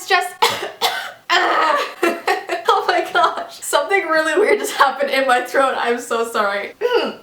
it's just oh my gosh. Something really weird just happened in my throat. I'm so sorry.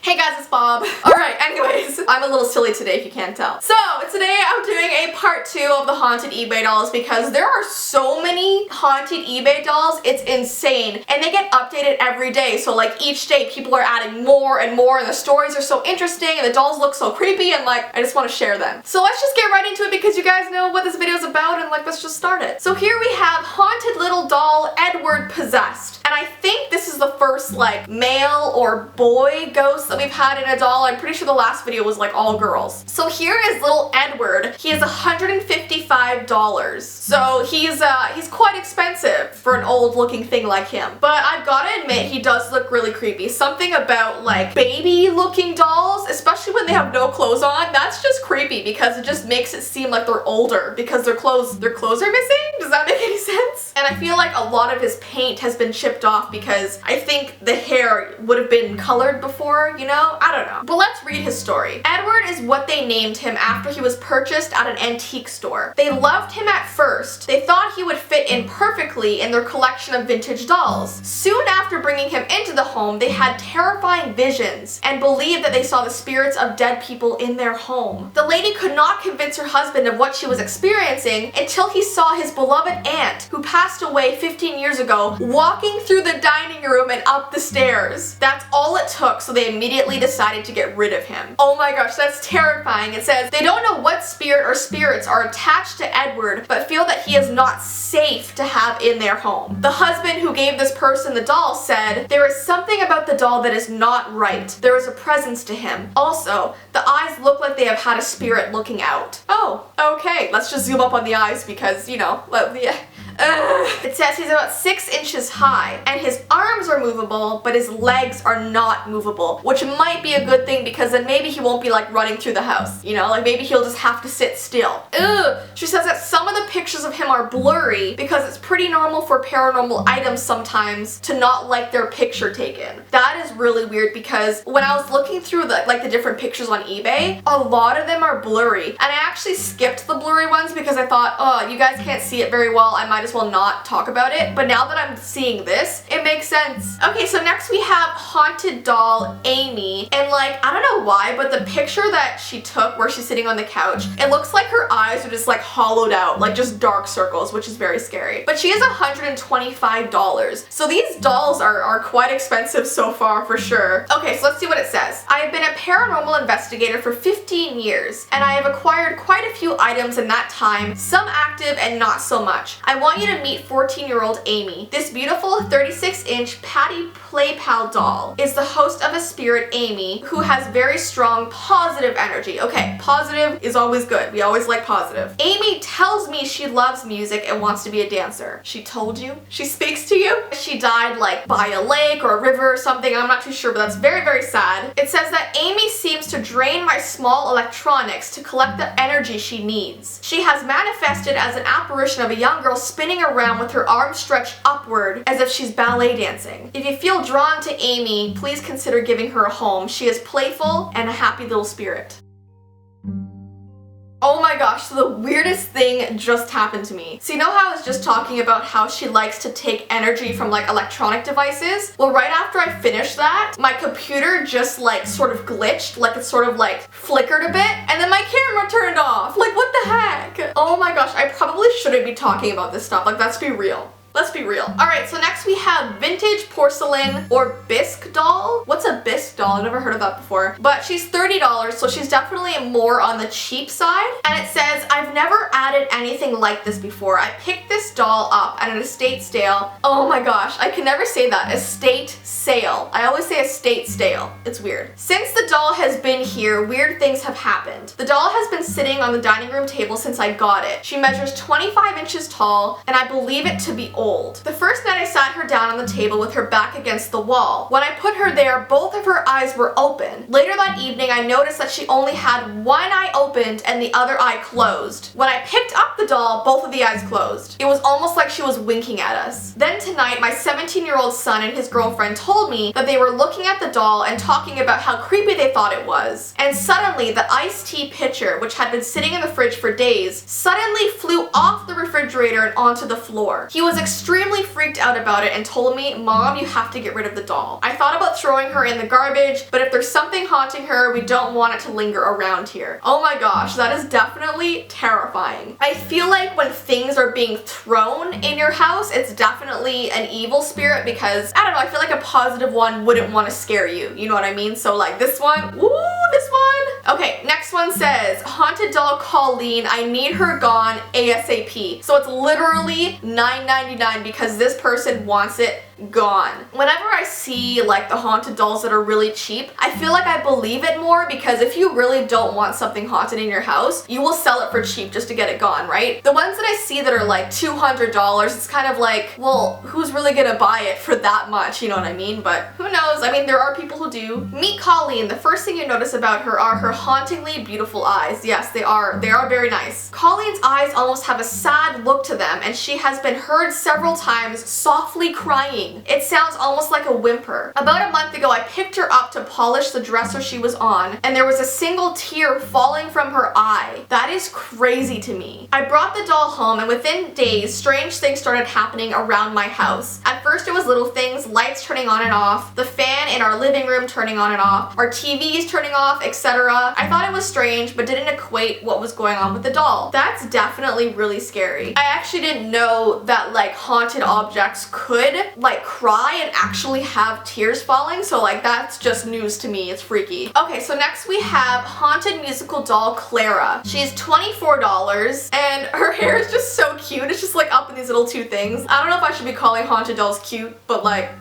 Hey guys, it's Bob. Alright, anyways, I'm a little silly today if you can't tell. So, today I'm doing a part 2 of the haunted eBay dolls because there are so many haunted eBay dolls, it's insane. And they get updated every day, so like each day people are adding more and more and the stories are so interesting and the dolls look so creepy and like, I just want to share them. So let's just get right into it because you guys know what this video is about and like, let's just start it. So here we have haunted little doll Edward possessed. And I think this is the first like male or boy ghost that we've had in a doll. I'm pretty sure the last video was like all girls. So here is little Edward. He is $155. So he's quite expensive for an old looking thing like him. But I've gotta admit he does look really creepy. Something about like baby looking dolls, especially when they have no clothes on, that's just creepy because it just makes it seem like they're older because their clothes are missing. Does that make any sense? And I feel like a lot of his paint has been chipped off because I think the hair would have been colored before, you know? I don't know. But let's read his story. Edward is what they named him after he was purchased at an antique store. They loved him at first. They thought he would fit in perfectly in their collection of vintage dolls. Soon after bringing him into the home, they had terrifying visions and believed that they saw the spirits of dead people in their home. The lady could not convince her husband of what she was experiencing until he saw his beloved aunt, who passed away 15 years ago, walking through the dining room and up the stairs. That's all it took, so they immediately decided to get rid of him. Oh my gosh, that's terrifying. It says, they don't know what spirit or spirits are attached to Edward, but feel that he is not safe to have in their home. The husband who gave this person the doll said, there is something about the doll that is not right. There is a presence to him. Also, the eyes look like they have had a spirit looking out. Oh, okay. Let's just zoom up on the eyes because, you know, yeah. It says he's about 6 inches high and his arms are movable but his legs are not movable, which might be a good thing because then maybe he won't be like running through the house, you know, like maybe he'll just have to sit still. Ugh. She says that some of the pictures of him are blurry because it's pretty normal for paranormal items sometimes to not like their picture taken. That is really weird because when I was looking through the different pictures on eBay, a lot of them are blurry and I actually skipped the blurry ones because I thought, oh, you guys can't see it very well, I might as well not talk about it. But now that I'm seeing this, it makes sense. Okay, so next we have haunted doll Amy, and like, I don't know why, but the picture that she took where she's sitting on the couch, it looks like her eyes are just like hollowed out, like just dark circles, which is very scary. But she is $125. So these dolls are quite expensive so far for sure. Okay, so let's see what it says. I have been a paranormal investigator for 15 years, and I have acquired quite a few items in that time, some active and not so much. I want you to meet 14-year-old Amy. This beautiful 36-inch Patty Play Pal doll is the host of a spirit, Amy, who has very strong positive energy. Okay, positive is always good. We always like positive. Amy tells me she loves music and wants to be a dancer. She told you? She speaks to you? She died like by a lake or a river or something. I'm not too sure, but that's very, very sad. It says that Amy seems to drain my small electronics to collect the energy she needs. She has manifested as an apparition of a young girl spinning around with her arms stretched upward as if she's ballet dancing. If you feel drawn to Amy, please consider giving her a home. She is playful and a happy little spirit. Oh my gosh, so the weirdest thing just happened to me. So you know how I was just talking about how she likes to take energy from like electronic devices? Well, right after I finished that, my computer just like sort of glitched, like it sort of like flickered a bit, and then my camera turned off. Like what the heck? Oh my gosh, I probably shouldn't be talking about this stuff. Like let's be real. Let's be real. Alright, so next we have vintage porcelain or bisque doll. What's a bisque doll? I've never heard of that before. But she's $30, so she's definitely more on the cheap side. And it says, I've never added anything like this before. I picked this doll up at an estate sale. Oh my gosh, I can never say that. Estate sale. I always say estate sale. It's weird. Since the doll has been here, weird things have happened. The doll has been sitting on the dining room table since I got it. She measures 25 inches tall, and I believe it to be old. old. The first night I sat her down on the table with her back against the wall. When I put her there, both of her eyes were open. Later that evening, I noticed that she only had one eye opened and the other eye closed. When I picked up the doll, both of the eyes closed. It was almost like she was winking at us. Then tonight, my 17-year-old son and his girlfriend told me that they were looking at the doll and talking about how creepy they thought it was. And suddenly, the iced tea pitcher, which had been sitting in the fridge for days, suddenly flew off the refrigerator and onto the floor. He was extremely freaked out about it and told me, "Mom, you have to get rid of the doll." I thought about throwing her in the garbage, but if there's something haunting her, we don't want it to linger around here. Oh my gosh, that is definitely terrifying. I feel like when things are being thrown in your house, it's definitely an evil spirit because, I don't know, I feel like a positive one wouldn't want to scare you. You know what I mean? So like this one, woo, this one. Okay, next one says, haunted doll Colleen, I need her gone ASAP. So it's literally $9.99 because this person wants it gone. Whenever I see like the haunted dolls that are really cheap, I feel like I believe it more because if you really don't want something haunted in your house, you will sell it for cheap just to get it gone, right? The ones that I see that are like $200, it's kind of like, well, who's really gonna buy it for that much, you know what I mean? But who knows? I mean, there are people who do. Meet Colleen. The first thing you notice about her are her hauntingly beautiful eyes. Yes, they are very nice. Colleen's eyes almost have a sad look to them, and she has been heard several times softly crying. It sounds almost like a whimper. About a month ago, I picked her up to polish the dresser she was on, and there was a single tear falling from her eye. That is crazy to me. I brought the doll home, and within days, strange things started happening around my house. At first, it was little things, lights turning on and off, the fan in our living room turning on and off, our TVs turning off, etc. I thought it was strange, but didn't equate what was going on with the doll. That's definitely really scary. I actually didn't know that like haunted objects could like cry and actually have tears falling, so like that's just news to me. It's freaky. Okay, so next we have haunted musical doll Clara. She's $24 and her hair is just so cute. It's just like up in these little two things. I don't know if I should be calling haunted dolls cute, but like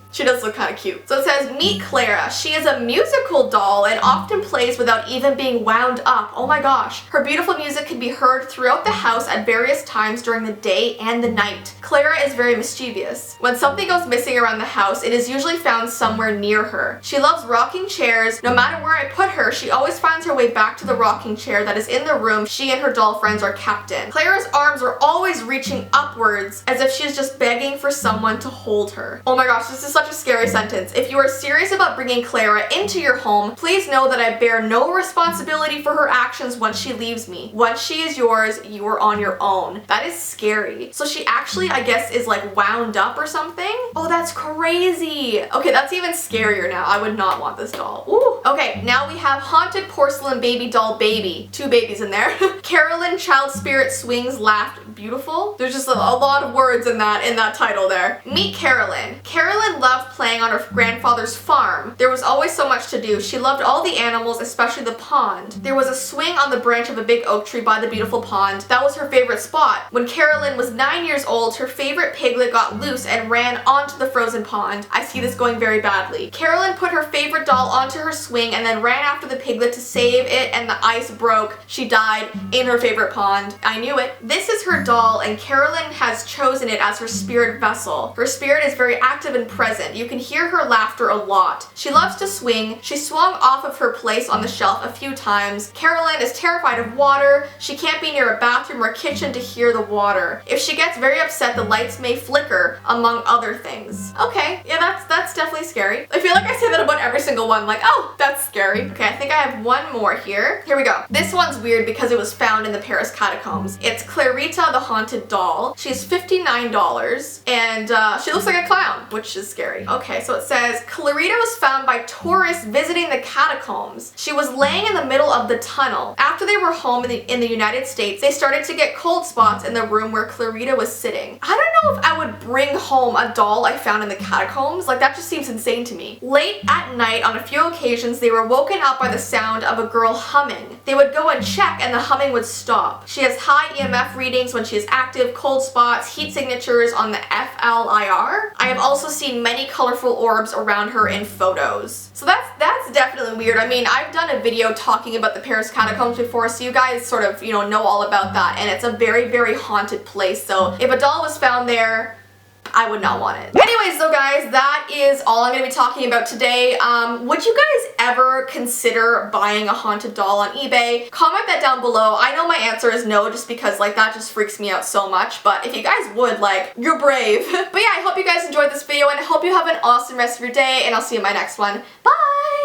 she does look kind of cute. So it says, meet Clara. She is a musical doll and often plays without even being wound up. Oh my gosh. Her beautiful music can be heard throughout the house at various times during the day and the night. Clara is very mischievous. When something goes missing around the house, it is usually found somewhere near her. She loves rocking chairs. No matter where I put her, she always finds her way back to the rocking chair that is in the room she and her doll friends are kept in. Clara's arms are always reaching upwards as if she is just begging for someone to hold her. Oh my gosh, this is such a scary sentence. If you are serious about bringing Clara into your home, please know that I bear no responsibility for her actions once she leaves me. Once she is yours, you are on your own. That is scary. So she actually, I guess, is like wound up or something? Oh, that's crazy. Okay, that's even scarier now. I would not want this doll. Ooh. Okay, now we have haunted porcelain baby doll baby. Two babies in there. Carolyn, child spirit swings, laughed, beautiful. There's just a lot of words in that title there. Meet Carolyn. Carolyn loved playing on her grandfather's farm. There was always so much to do. She loved all the animals, especially the pond. There was a swing on the branch of a big oak tree by the beautiful pond. That was her favorite spot. When Carolyn was 9 years old, her favorite piglet got loose and ran onto the frozen pond. I see this going very badly. Carolyn put her favorite doll onto her swing and then ran after the piglet to save it, and the ice broke. She died in her favorite pond. I knew it. This is her doll, and Carolyn has chosen it as her spirit vessel. Her spirit is very active and present. You can hear her laughter a lot. She loves to swing. She swung off of her place on the shelf a few times. Carolyn is terrified of water. She can't be near a bathroom or kitchen to hear the water. If she gets very upset, the lights may flicker, among other things. Okay, yeah, that's definitely scary. I feel like I say that about every single one, like, oh, that's scary. Okay, I think I have one more here. Here we go. This one's weird because it was found in the Paris catacombs. It's Clarita the haunted doll. She's $59 and she looks like a clown, which is scary. Okay, so it says, Clarita was found by tourists visiting the catacombs. She was laying in the middle of the tunnel. After they were home in the United States, they started to get cold spots in the room where Clarita was sitting. I don't know if I would bring home a doll I found in the catacombs. Like, that just seems insane to me. Late at night, on a few occasions, they were woken up by the sound of a girl humming. They would go and check and the humming would stop. She has high EMF readings when she is active, cold spots, heat signatures on the FLIR. I have also seen many colorful orbs around her in photos. So that's definitely weird. I mean, I've done a video talking about the Paris catacombs before, so you guys sort of, know all about that, and it's a very, very haunted place. So if a doll was found there, I would not want it. Anyways though guys, that is all I'm going to be talking about today. Would you guys ever consider buying a haunted doll on eBay? Comment that down below. I know my answer is no, just because like that just freaks me out so much, but if you guys would, like, you're brave. But yeah, I hope you guys enjoyed this video and I hope you have an awesome rest of your day, and I'll see you in my next one. Bye!